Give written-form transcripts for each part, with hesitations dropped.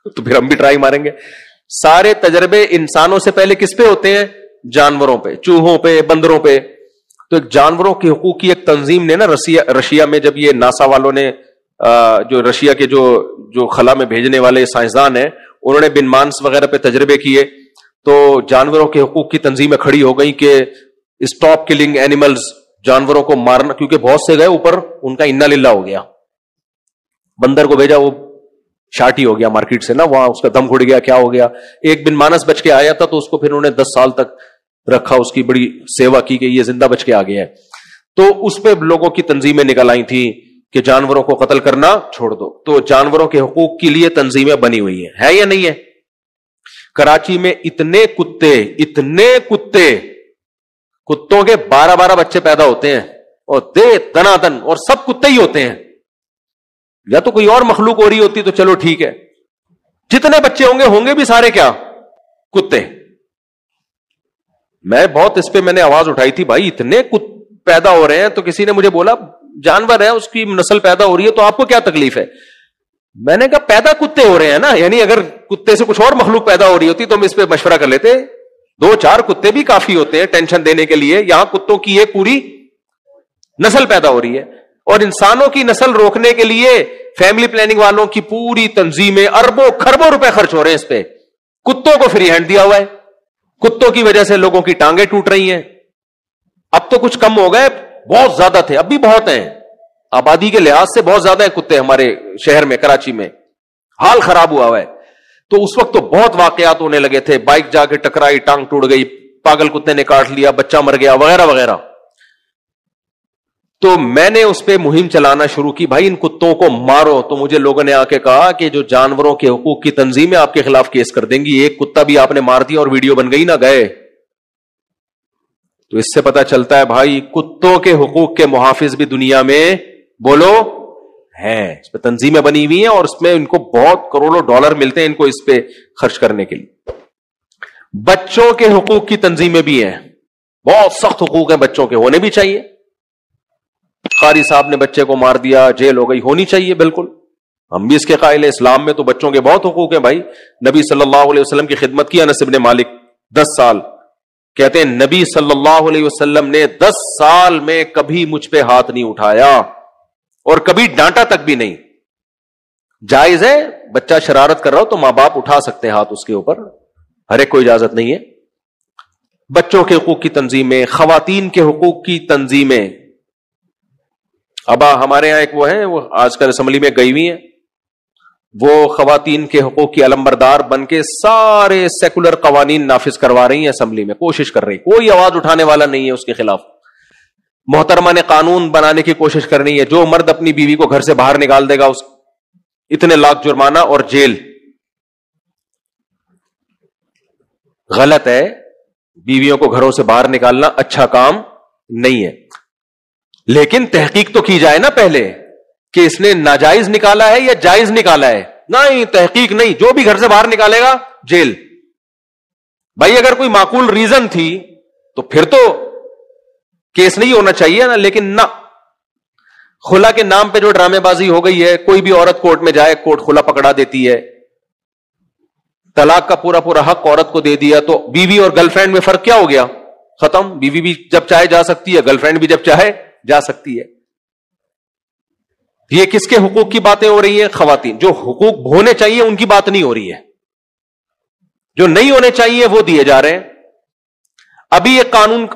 تو پھر ہم بھی ٹرائی ماریں گے. سارے تجربے انسانوں سے پہلے کس پہ ہوتے ہیں؟ جانوروں پہ, چوہوں پہ, بندروں پہ. تو ایک جانوروں کے حقوق کی ایک تنظیم نے نا رشیا میں, جب یہ ناسا والوں نے جو رشیا کے جو خلا میں بھیجنے والے سائنسدان ہیں, انہوں نے بن مانس وغیرہ پہ تجربے کیے, تو جانوروں کے حقوق کی تنظیمیں کھڑی ہو گئی کہ اسٹاپ کلنگ اینیملز, جانوروں کو مارنا, کیونکہ بہت سے گئے اوپر ان کا انا للہ ہو گیا. بندر کو بھیجا, وہ شارٹی ہو گیا مارکیٹ سے نا, وہاں اس کا دم گھٹ گیا, کیا ہو گیا. ایک بن مانس بچ کے آیا تھا, تو اس کو پھر انہوں نے 10 سال تک رکھا, اس کی بڑی سیوا کی کہ یہ زندہ بچ کے آ گیا ہے. تو اس پہ لوگوں کی تنظیمیں نکل آئی تھیں کہ جانوروں کو قتل کرنا چھوڑ دو. تو جانوروں کے حقوق کے لیے تنظیمیں بنی ہوئی ہیں, ہے یا نہیں ہے؟ کراچی میں اتنے کتوں کے 12 بچے پیدا ہوتے ہیں, اور دنا دن, اور سب کتے ہی ہوتے ہیں. یا تو کوئی اور مخلوق ہو رہی ہوتی تو چلو ٹھیک ہے, جتنے بچے ہوں گے بھی سارے کیا؟ کتے. میں بہت اس پہ میں نے آواز اٹھائی تھی, بھائی اتنے پیدا ہو رہے ہیں. تو کسی نے مجھے بولا جانور ہے, اس کی نسل پیدا ہو رہی ہے, تو آپ کو کیا تکلیف ہے؟ میں نے کہا پیدا کتے ہو رہے ہیں نا, یعنی اگر کتے سے کچھ اور مخلوق پیدا ہو رہی ہوتی تو ہم اس پہ مشورہ کر لیتے. 2-4 کتے بھی کافی ہوتے ہیں ٹینشن دینے کے لیے. یہاں کتوں کی ایک پوری نسل پیدا ہو رہی ہے, اور انسانوں کی نسل روکنے کے لیے فیملی پلاننگ والوں کی پوری تنظیمیں اربوں خربوں روپے خرچ ہو رہے ہیں اس پہ. کتوں کو فری ہینڈ دیا ہوا ہے, کتوں کی وجہ سے لوگوں کی ٹانگیں ٹوٹ رہی ہیں. اب تو کچھ کم ہو گئے, بہت زیادہ تھے, اب بھی بہت ہیں. آبادی کے لحاظ سے بہت زیادہ ہیں کتے ہمارے شہر میں, کراچی میں حال خراب ہوا ہوا ہے. تو اس وقت تو بہت واقعات ہونے لگے تھے, بائک جا کے ٹکرائی, ٹانگ ٹوٹ گئی, پاگل کتے نے کاٹ لیا, بچہ مر گیا, وغیرہ وغیرہ. تو میں نے اس پہ مہم چلانا شروع کی, بھائی ان کتوں کو مارو. تو مجھے لوگوں نے آ کے کہا کہ جو جانوروں کے حقوق کی تنظیمیں آپ کے خلاف کیس کر دیں گی, ایک کتا بھی آپ نے مار دیا اور ویڈیو بن گئی نہ گئے. تو اس سے پتا چلتا ہے بھائی کتوں کے حقوق کے محافظ بھی دنیا میں بولو ہیں, اس پہ تنظیمیں بنی ہوئی ہیں, اور اس میں ان کو بہت کروڑوں ڈالر ملتے ہیں ان کو اس پہ خرچ کرنے کے لیے. بچوں کے حقوق کی تنظیمیں بھی ہیں, بہت سخت حقوق ہیں بچوں کے, ہونے بھی چاہیے. قاری صاحب نے بچے کو مار دیا, جیل ہو گئی, ہونی چاہیے بالکل, ہم بھی اس کے قائل ہیں. اسلام میں تو بچوں کے بہت حقوق ہیں بھائی. نبی صلی اللہ علیہ وسلم کی خدمت کی انس بن مالک 10 سال, کہتے ہیں نبی صلی اللہ علیہ وسلم نے 10 سال میں کبھی مجھ پہ ہاتھ نہیں اٹھایا, اور کبھی ڈانٹا تک بھی نہیں. جائز ہے, بچہ شرارت کر رہا ہو تو ماں باپ اٹھا سکتے ہیں ہاتھ اس کے اوپر, ہر ایک کو اجازت نہیں ہے. بچوں کے حقوق کی تنظیمیں, خواتین کے حقوق کی تنظیمیں. اب ہمارے یہاں ایک وہ ہیں, وہ آج کل اسمبلی میں گئی ہوئی ہیں, وہ خواتین کے حقوق کی علمبردار بن کے سارے سیکولر قوانین نافذ کروا رہی ہیں اسمبلی میں, کوشش کر رہی, کوئی آواز اٹھانے والا نہیں ہے اس کے خلاف. محترمہ نے قانون بنانے کی کوشش کرنی ہے, جو مرد اپنی بیوی کو گھر سے باہر نکال دے گا اس اتنے لاکھ جرمانہ اور جیل. غلط ہے, بیویوں کو گھروں سے باہر نکالنا اچھا کام نہیں ہے. لیکن تحقیق تو کی جائے نا پہلے کہ اس نے ناجائز نکالا ہے یا جائز نکالا ہے. نہیں, تحقیق نہیں, جو بھی گھر سے باہر نکالے گا جیل. بھائی اگر کوئی معقول ریزن تھی تو پھر تو کیس نہیں ہونا چاہیے نا, لیکن نہ, خلا کے نام پہ جو ڈرامے بازی ہو گئی ہے, کوئی بھی عورت کورٹ میں جائے کورٹ خلا پکڑا دیتی ہے, طلاق کا پورا پورا حق عورت کو دے دیا, تو بیوی اور گرل فرینڈ میں فرق کیا ہو گیا؟ ختم. بیوی بھی جب چاہے جا سکتی ہے, گرل فرینڈ بھی جب چاہے جا سکتی ہے. یہ کس کے حقوق کی باتیں ہو رہی ہیں؟ خواتین. جو حقوق ہونے چاہیے ان کی بات نہیں ہو رہی ہے, جو نہیں ہونے چاہیے وہ دیے جا رہے ہیں. ابھی ایک قانون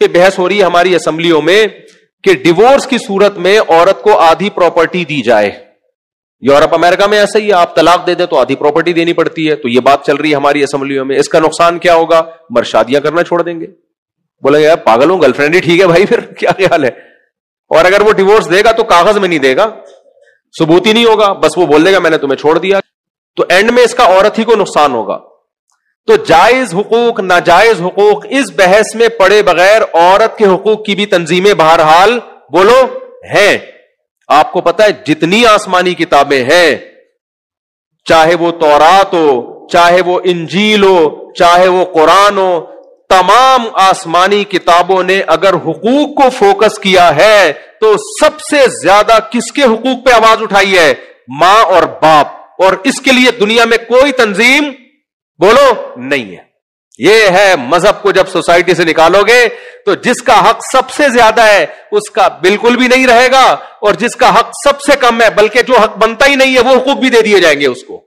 پہ بحث ہو رہی ہے ہماری اسمبلیوں میں کہ ڈیورس کی صورت میں عورت کو آدھی پراپرٹی دی جائے. یورپ امریکہ میں ایسا ہی ہے, آپ طلاق دے دیں تو آدھی پراپرٹی دینی پڑتی ہے. تو یہ بات چل رہی ہے ہماری اسمبلیوں میں. اس کا نقصان کیا ہوگا؟ مرد شادیاں کرنا چھوڑ دیں گے, بولے یار پاگل ہوں, گرل فرینڈ ہی ٹھیک ہے بھائی, پھر کیا خیال ہے؟ اور اگر وہ ڈیورس دے گا تو کاغذ میں نہیں دے گا, ثبوت ہی نہیں ہوگا, بس وہ بول دے گا میں نے تمہیں چھوڑ دیا. تو اینڈ میں اس کا عورت ہی کو نقصان ہوگا. تو جائز حقوق ناجائز حقوق اس بحث میں پڑے بغیر عورت کے حقوق کی بھی تنظیمیں بہرحال بولو ہیں. آپ کو پتا ہے جتنی آسمانی کتابیں ہیں, چاہے وہ تورات ہو, چاہے وہ انجیل ہو, چاہے وہ قرآن ہو, تمام آسمانی کتابوں نے اگر حقوق کو فوکس کیا ہے تو سب سے زیادہ کس کے حقوق پہ آواز اٹھائی ہے؟ ماں اور باپ. اور اس کے لیے دنیا میں کوئی تنظیم بولو نہیں ہے. یہ ہے مذہب کو جب سوسائٹی سے نکالو گے تو جس کا حق سب سے زیادہ ہے اس کا بالکل بھی نہیں رہے گا, اور جس کا حق سب سے کم ہے بلکہ جو حق بنتا ہی نہیں ہے وہ حقوق بھی دے دیے جائیں گے اس کو.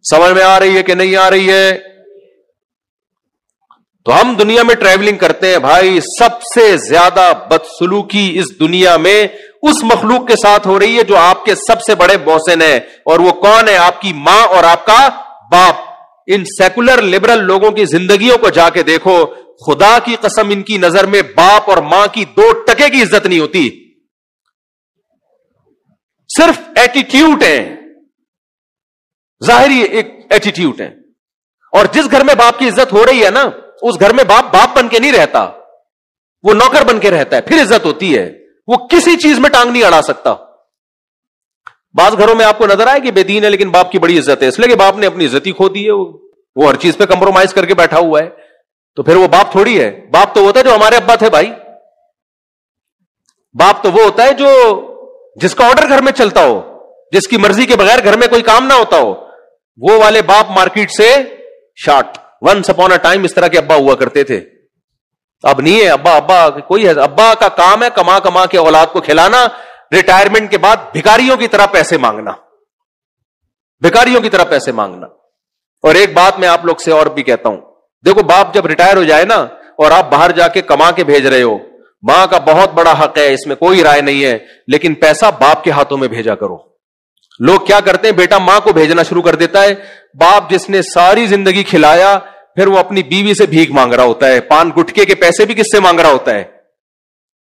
سمجھ میں آ رہی ہے کہ نہیں آ رہی ہے؟ تو ہم دنیا میں ٹریولنگ کرتے ہیں بھائی, سب سے زیادہ بدسلوکی اس دنیا میں اس مخلوق کے ساتھ ہو رہی ہے جو آپ کے سب سے بڑے محسن ہیں, اور وہ کون ہے؟ آپ کی ماں اور آپ کا باپ. ان سیکولر لبرل لوگوں کی زندگیوں کو جا کے دیکھو, خدا کی قسم ان کی نظر میں باپ اور ماں کی 2 ٹکے کی عزت نہیں ہوتی, صرف ایٹیٹیوڈ ہے, ظاہری ایک ایٹیٹیوڈ ہے. اور جس گھر میں باپ کی عزت ہو رہی ہے نا, اس گھر میں باپ باپ بن کے نہیں رہتا, وہ نوکر بن کے رہتا ہے, پھر عزت ہوتی ہے. وہ کسی چیز میں ٹانگ نہیں اڑا سکتا. بعض گھروں میں آپ کو نظر آئے کہ بے دین ہے لیکن باپ کی بڑی عزت ہے, اس لیے کہ باپ نے اپنی عزت ہی کھو دی ہے, وہ ہر چیز پہ کمپرومائز کر کے بیٹھا ہوا ہے. تو پھر وہ باپ تھوڑی ہے. باپ تو ہوتا ہے جو ہمارے ابا تھے بھائی. باپ تو وہ ہوتا ہے جو جس کا آرڈر گھر میں چلتا ہو, جس کی مرضی کے بغیر گھر میں کوئی کام نہ ہوتا ہو. وہ والے باپ مارکیٹ سے short. Once upon a time اس طرح کے ابا ہوا کرتے تھے. اب نہیں ہے ابا کوئی ہے. ابا کا کام ہے کما کما کے اولاد کو کھلانا, ریٹائرمنٹ کے بعد بھکاریوں کی طرح پیسے مانگنا, بھکاریوں کی طرح پیسے مانگنا. اور ایک بات میں آپ لوگ سے اور بھی کہتا ہوں, دیکھو باپ جب ریٹائر ہو جائے نا اور آپ باہر جا کے کما کے بھیج رہے ہو, ماں کا بہت بڑا حق ہے, اس میں کوئی رائے نہیں ہے, لیکن پیسہ باپ کے ہاتھوں میں بھیجا کرو. لوگ کیا کرتے ہیں, بیٹا ماں کو بھیجنا شروع کر دیتا ہے. باپ جس نے ساری زندگی کھلایا, پھر وہ اپنی بیوی سے بھیک مانگ رہا ہوتا ہے, پان گٹکے کے پیسے بھی کس سے مانگ رہا ہوتا ہے.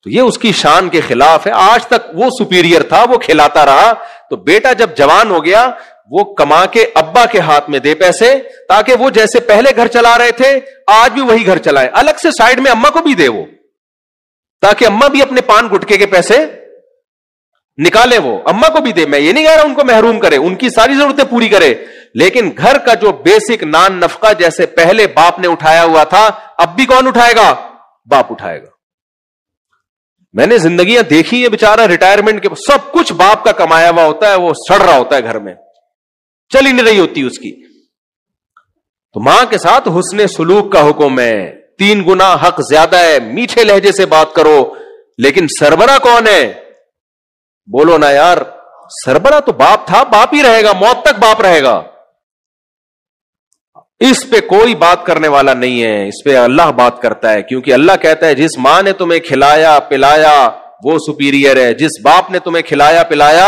تو یہ اس کی شان کے خلاف ہے. آج تک وہ سپیریئر تھا, وہ کھلاتا رہا, تو بیٹا جب جوان ہو گیا وہ کما کے ابا کے ہاتھ میں دے پیسے, تاکہ وہ جیسے پہلے گھر چلا رہے تھے آج بھی وہی گھر چلائے. الگ سے سائڈ میں اما کو بھی دے وہ, تاکہ اما بھی اپنے پان گٹکے کے پیسے نکالے, وہ اما کو بھی دے. میں یہ نہیں کہہ رہا ان کو محروم کرے, ان کی ساری ضرورتیں پوری کرے, لیکن گھر کا جو بیسک نان نفقہ جیسے پہلے باپ نے اٹھایا ہوا تھا, اب بھی کون اٹھائے گا؟ باپ اٹھائے گا. میں نے زندگیاں دیکھی ہیں, بیچارہ ریٹائرمنٹ کے سب کچھ باپ کا کمایا ہوا ہوتا ہے, وہ سڑ رہا ہوتا ہے گھر میں, چل ہی نہیں رہی ہوتی اس کی. تو ماں کے ساتھ حسن سلوک کا حکم ہے. 3 گنا حق زیادہ ہے, میٹھے لہجے سے بات کرو. لیکن سربراہ کون ہے؟ بولو نا یار. سربراہ تو باپ تھا, باپ ہی رہے گا, موت تک باپ رہے گا. اس پہ کوئی بات کرنے والا نہیں ہے, اس پہ اللہ بات کرتا ہے. کیونکہ اللہ کہتا ہے جس ماں نے تمہیں کھلایا پلایا وہ سپیریئر ہے, جس باپ نے تمہیں کھلایا پلایا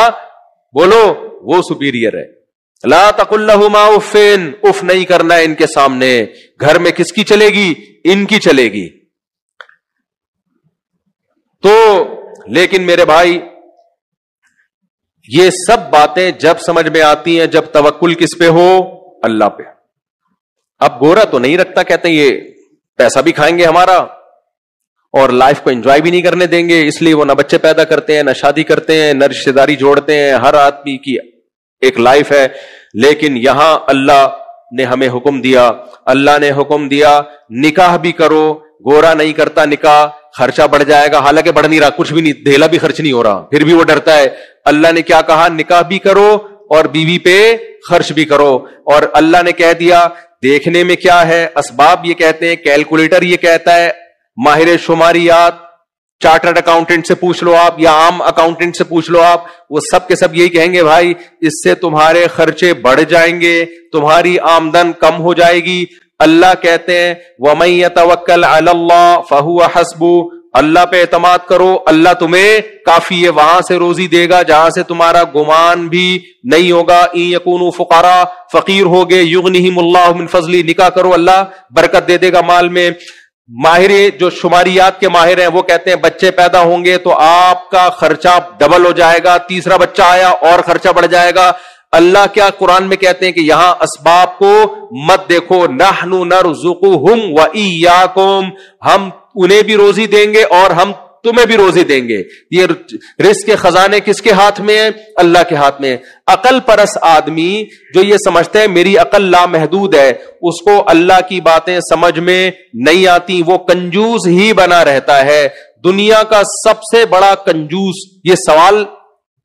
بولو وہ سپیریئر ہے. لا تقل لهما اف, اف نہیں کرنا ہے ان کے سامنے. گھر میں کس کی چلے گی؟ ان کی چلے گی. تو لیکن میرے بھائی یہ سب باتیں جب سمجھ میں آتی ہیں جب توکل کس پہ ہو؟ اللہ پہ. اب گورا تو نہیں رکھتا, کہتے ہیں یہ پیسہ بھی کھائیں گے ہمارا اور لائف کو انجوائے بھی نہیں کرنے دیں گے, اس لیے وہ نہ بچے پیدا کرتے ہیں, نہ شادی کرتے ہیں, نہ رشتہ داری جوڑتے ہیں. ہر آدمی کی ایک لائف ہے. لیکن یہاں اللہ نے ہمیں حکم دیا, اللہ نے حکم دیا نکاح بھی کرو. گورا نہیں کرتا نکاح, خرچہ بڑھ جائے گا, حالانکہ بڑھ نہیں رہا, کچھ بھی نہیں, دھیلا بھی خرچ نہیں ہو رہا, پھر بھی وہ ڈرتا ہے. اللہ نے کیا کہا؟ نکاح بھی کرو اور بیوی پہ خرچ بھی کرو. اور اللہ نے کہہ دیا دیکھنے میں کیا ہے, اسباب یہ کہتے ہیں, کیلکولیٹر یہ کہتا ہے, ماہر شماریات چارٹرڈ اکاؤنٹنٹ سے پوچھ لو آپ, یا عام اکاؤنٹنٹ سے پوچھ لو آپ, وہ سب کے سب یہی کہیں گے بھائی اس سے تمہارے خرچے بڑھ جائیں گے, تمہاری آمدن کم ہو جائے گی. اللہ کہتے ہیں وَمَن يَتَوَكَّلْ عَلَى اللَّهِ فَهُوَ حَسْبُهُ, اللہ پہ اعتماد کرو, اللہ تمہیں کافی ہے, وہاں سے روزی دے گا جہاں سے تمہارا گمان بھی نہیں ہوگا. ان یکونوا فقراء, فقیر ہوگے, یغنیہم اللہ من فضلی, نکاح کرو اللہ برکت دے دے گا مال میں. ماہر جو شماریات کے ماہر ہیں وہ کہتے ہیں بچے پیدا ہوں گے تو آپ کا خرچہ ڈبل ہو جائے گا, تیسرا بچہ آیا اور خرچہ بڑھ جائے گا. اللہ کیا قرآن میں کہتے ہیں کہ یہاں اسباب کو مت دیکھو, نحن نرزقہم وإیاکم, ہم انہیں بھی روزی دیں گے اور ہم تمہیں بھی روزی دیں گے. یہ رزق کے خزانے کس کے ہاتھ میں ہیں؟ اللہ کے ہاتھ میں. عقل پرست آدمی جو یہ سمجھتے ہیں میری عقل لامحدود ہے, اس کو اللہ کی باتیں سمجھ میں نہیں آتی, وہ کنجوس ہی بنا رہتا ہے. دنیا کا سب سے بڑا کنجوس, یہ سوال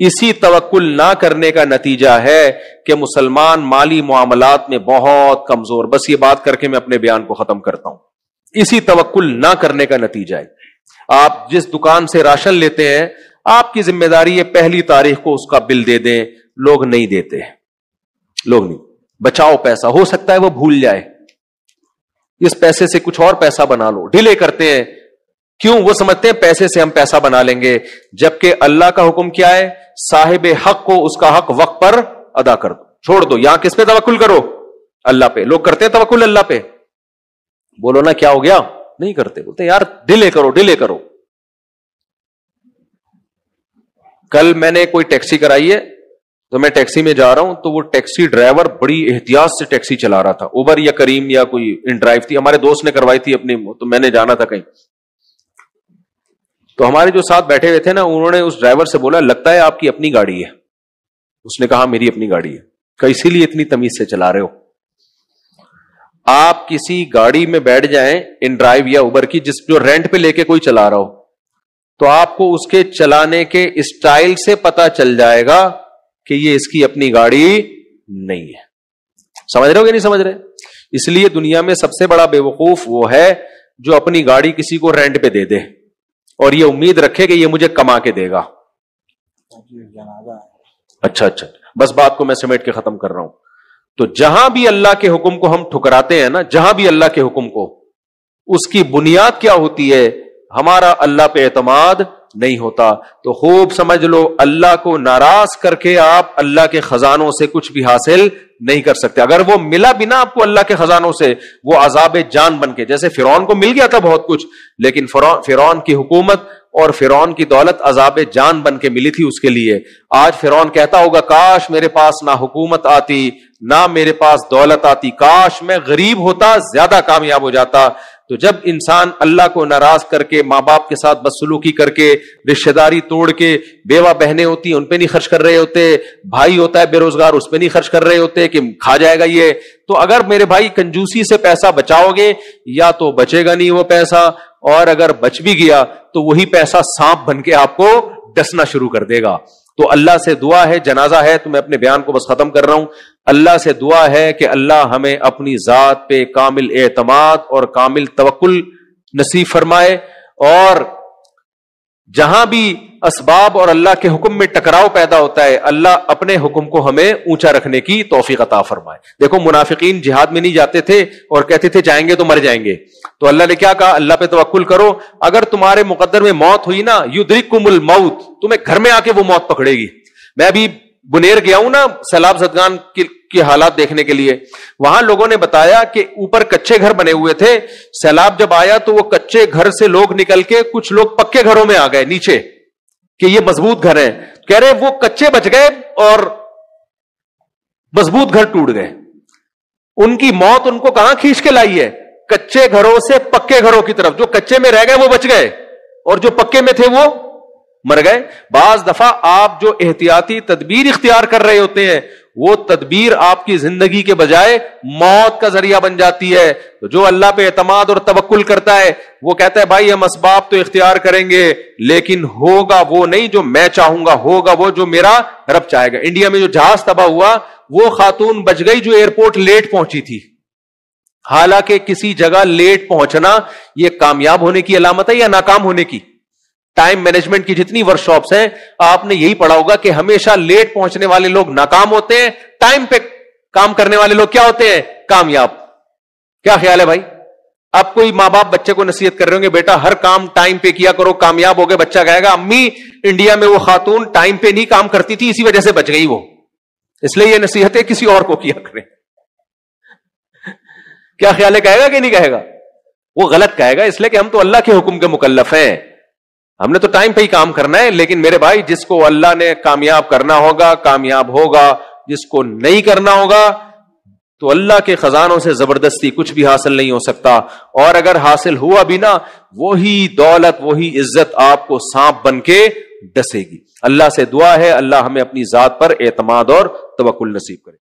اسی توکل نہ کرنے کا نتیجہ ہے کہ مسلمان مالی معاملات میں بہت کمزور. بس یہ بات کر کے میں اپنے بیان کو ختم کرتا ہوں. اسی توکل نہ کرنے کا نتیجہ ہے. آپ جس دکان سے راشن لیتے ہیں, آپ کی ذمہ داری ہے پہلی تاریخ کو اس کا بل دے دیں. لوگ نہیں دیتے, لوگ نہیں. بچاؤ پیسہ, ہو سکتا ہے وہ بھول جائے, اس پیسے سے کچھ اور پیسہ بنا لو. ڈیلے کرتے ہیں. کیوں؟ وہ سمجھتے ہیں پیسے سے ہم پیسہ بنا لیں گے, جبکہ اللہ کا حکم کیا ہے؟ صاحب حق کو اس کا حق وقت پر ادا کر دو, چھوڑ دو. یہاں کس پہ توکل کرو؟ اللہ پہ. لوگ کرتے ہیں توکل اللہ پہ. بولو نا کیا ہو گیا؟ نہیں کرتے. بولتے ہیں یار ڈیلے کرو, ڈیلے کرو. کل میں نے کوئی ٹیکسی کرائی ہے, تو میں ٹیکسی میں جا رہا ہوں, تو وہ ٹیکسی ڈرائیور بڑی احتیاط سے ٹیکسی چلا رہا تھا. اوبر یا کریم یا کوئی ان ڈرائیو تھی, ہمارے دوست نے کروائی تھی اپنی, تو میں نے جانا تھا کہیں. تو ہمارے جو ساتھ بیٹھے ہوئے تھے نا, انہوں نے اس ڈرائیور سے بولا لگتا ہے آپ کی اپنی گاڑی ہے. اس نے کہا میری اپنی گاڑی ہے. کہ اسی لیے اتنی تمیز سے چلا رہے ہو. آپ کسی گاڑی میں بیٹھ جائیں ان ڈرائیو یا اوبر کی, جو رینٹ پہ لے کے کوئی چلا رہا ہو, تو آپ کو اس کے چلانے کے اسٹائل سے پتا چل جائے گا کہ یہ اس کی اپنی گاڑی نہیں ہے. سمجھ رہے ہو کہ نہیں سمجھ رہے؟ اس لیے دنیا میں سب سے بڑا بے وقوف وہ ہے جو اپنی گاڑی کسی کو رینٹ پہ دے دے اور یہ امید رکھے کہ یہ مجھے کما کے دے گا. اچھا, بس بات کو میں سمیٹ کے ختم کر رہا ہوں. تو جہاں بھی اللہ کے حکم کو ہم ٹھکراتے ہیں نا, جہاں بھی اللہ کے حکم کو, اس کی بنیاد کیا ہوتی ہے؟ ہمارا اللہ پہ اعتماد نہیں ہوتا. تو خوب سمجھ لو, اللہ کو ناراض کر کے آپ اللہ کے خزانوں سے کچھ بھی حاصل نہیں کر سکتے. اگر وہ ملا بھی نا آپ کو اللہ کے خزانوں سے, وہ عذاب جان بن کے, جیسے فرعون کو مل گیا تھا بہت کچھ, لیکن فرعون کی حکومت اور فرعون کی دولت عذاب جان بن کے ملی تھی اس کے لیے. آج فرعون کہتا ہوگا کاش میرے پاس نہ حکومت آتی نہ میرے پاس دولت آتی, کاش میں غریب ہوتا, زیادہ کامیاب ہو جاتا. تو جب انسان اللہ کو ناراض کر کے, ماں باپ کے ساتھ بدسلوکی کر کے, رشتہ داری توڑ کے, بیوہ بہنیں ہوتی ہیں ان پہ نہیں خرچ کر رہے ہوتے, بھائی ہوتا ہے بے روزگار اس پہ نہیں خرچ کر رہے ہوتے کہ کھا جائے گا یہ, تو اگر میرے بھائی کنجوسی سے پیسہ بچاؤ گے, یا تو بچے گا نہیں وہ پیسہ, اور اگر بچ بھی گیا تو وہی پیسہ سانپ بن کے آپ کو ڈسنا شروع کر دے گا. تو اللہ سے دعا ہے, جنازہ ہے تو میں اپنے بیان کو بس ختم کر رہا ہوں. اللہ سے دعا ہے کہ اللہ ہمیں اپنی ذات پہ کامل اعتماد اور کامل توکل نصیب فرمائے, اور جہاں بھی اسباب اور اللہ کے حکم میں ٹکراؤ پیدا ہوتا ہے, اللہ اپنے حکم کو ہمیں اونچا رکھنے کی توفیق عطا فرمائے. دیکھو منافقین جہاد میں نہیں جاتے تھے اور کہتے تھے جائیں گے تو مر جائیں گے, تو اللہ نے کیا کہا؟ اللہ پہ توکل کرو, اگر تمہارے مقدر میں موت ہوئی نا, یدرککم الموت, تمہیں گھر میں آ کے وہ موت پکڑے گی. میں ابھی بنیر گیا ہوں نا سیلاب زدگان کی حالات دیکھنے کے لیے, وہاں لوگوں نے بتایا کہ اوپر کچے گھر بنے ہوئے تھے, سیلاب جب آیا تو وہ کچے گھر سے لوگ نکل کے کچھ لوگ پکے گھروں میں آ گئے نیچے, کہ یہ مضبوط گھر ہیں. کہہ رہے وہ کچے بچ گئے اور مضبوط گھر ٹوٹ گئے. ان کی موت ان کو کہاں کھینچ کے لائی ہے؟ کچے گھروں سے پکے گھروں کی طرف. جو کچے میں رہ گئے وہ بچ گئے, اور جو پکے میں تھے وہ مر گئے. بعض دفعہ آپ جو احتیاطی تدبیر اختیار کر رہے ہوتے ہیں, وہ تدبیر آپ کی زندگی کے بجائے موت کا ذریعہ بن جاتی ہے. تو جو اللہ پہ اعتماد اور توکل کرتا ہے وہ کہتا ہے بھائی ہم اسباب تو اختیار کریں گے, لیکن ہوگا وہ نہیں جو میں چاہوں گا, ہوگا وہ جو میرا رب چاہے گا. انڈیا میں جو جہاز تباہ ہوا, وہ خاتون بچ گئی جو ایئرپورٹ لیٹ پہنچی تھی. حالانکہ کسی جگہ لیٹ پہنچنا یہ کامیاب ہونے کی علامت ہے یا ناکام ہونے کی؟ ٹائم مینجمنٹ کی جتنی ورک شاپس ہیں آپ نے یہی پڑھا ہوگا کہ ہمیشہ لیٹ پہنچنے والے لوگ ناکام ہوتے ہیں, ٹائم پہ کام کرنے والے لوگ کیا ہوتے ہیں؟ کامیاب. کیا خیال ہے بھائی؟ آپ کوئی ماں باپ بچے کو نصیحت کر رہے ہوں گے بیٹا ہر کام ٹائم پہ کیا کرو, کامیاب ہو گئے. بچہ کہے گا امی انڈیا میں وہ خاتون ٹائم پہ نہیں کام کرتی تھی, اسی وجہ سے بچ گئی وہ, اس لیے یہ نصیحتیں کسی اور کو کیا کریں. کیا خیال ہے, کہے گا کہ نہیں کہے گا؟ وہ غلط کہے گا, اس لیے کہ ہم تو اللہ کے حکم کے مکلف ہیں, ہم نے تو ٹائم پہ ہی کام کرنا ہے. لیکن میرے بھائی جس کو اللہ نے کامیاب کرنا ہوگا کامیاب ہوگا, جس کو نہیں کرنا ہوگا تو اللہ کے خزانوں سے زبردستی کچھ بھی حاصل نہیں ہو سکتا. اور اگر حاصل ہوا بھی نا, وہی دولت وہی عزت آپ کو سانپ بن کے ڈسے گی. اللہ سے دعا ہے اللہ ہمیں اپنی ذات پر اعتماد اور توکل نصیب کرے.